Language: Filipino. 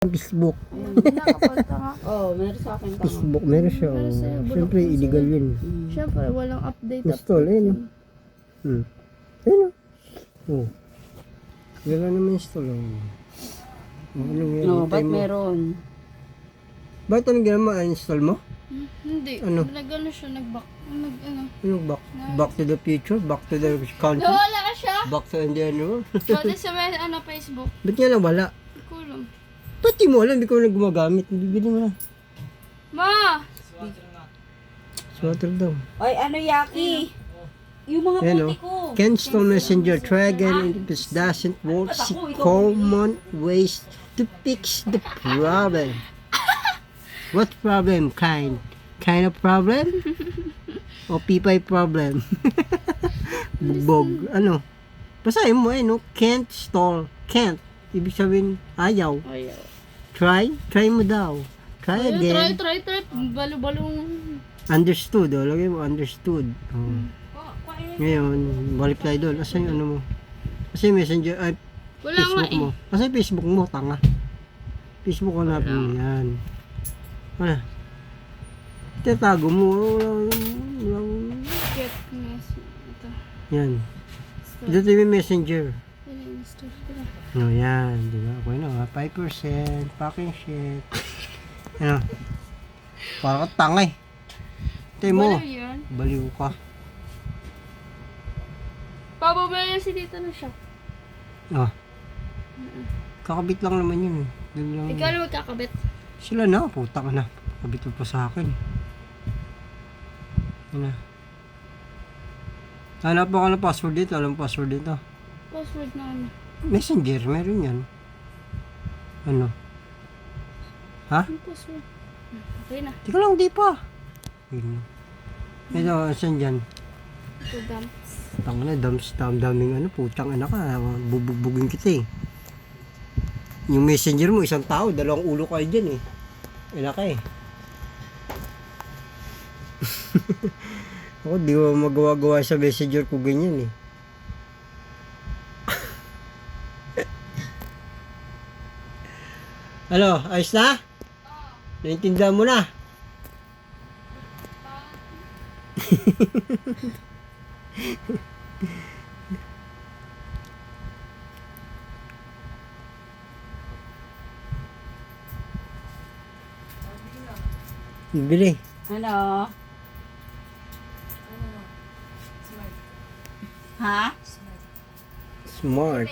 Facebook. Nakapunta nga. Oo, meron sa akin tanga. Facebook, meron siya. Meron sa'yo, bulok Siyempre, na illegal sa'yo. yun. Siyempre, walang update. Install, ayun. Ayun. Oh. Wala naman install. Ano yan? No, Hintay ba't mo. meron? Bakit anong ginawa? Install mo? Hindi. Ano? Nag-ano siya, nag-back. Nag-ano. Ano, back to the future? Back to the country? Nawala siya. Back to Indiana? Pwede sa may, Facebook. Ba't nga lang wala? Kulong. Ba't di mo alam? Hindi ko na gumagamit. Bibili mo na. Ma! Swatter daw. Ay, ano, Yaki? Yung mga Ayan, puti ko. Can't install Messenger. Try again if it doesn't work. See common ways to fix the problem. What problem? Kind of problem? O pipay problem? Bugbog. Ano? Basahin mo no? Can't install. Can't. Ibig sabihin, ayaw. Ayaw. Try mo daw. Try again. Try. Balo-balong. Understood. O, lagay mo understood. Oh. Ngayon, balik tayo doon. Asan yung ano mo? Kasi messenger, ay, Wala nga Facebook mo. Kasi Facebook mo, tanga. Facebook ko napin mo yan. Wala. Tatago mo. Get mess. Ito. Yan. Dito yung messenger. Install ko na. No, yan. Diba? Okay na. 5%. Packing shit. Ano? Parang ka tanga eh. Tayo mo. Balo yan. Baliw ka. Pababaya si dito na siya. Ah. Kakabit lang naman yun eh. Doon lang. Ikaw na magkakabit. Sila na, putang na. Kabit mo pa sa akin. Yan na. Hanap ako ng password dito. Alam mo password dito. Password na ano. Messenger, meron yan. Ano? Ha? Yung password. Okay na. Teka lang, di pa. Yun. Ito, saan dyan? Ito dumps. Tanga na, daming ano, putang anak ka. Bubugbugin kita eh. Yung messenger mo, isang tao, dalawang ulo kayo dyan eh. Anak ka eh. Ako, di ko magawa-gawa sa messenger ko ganyan eh. Ano, ayos na? Naintindihan mo na? Bili. Ano? Ha? Smart.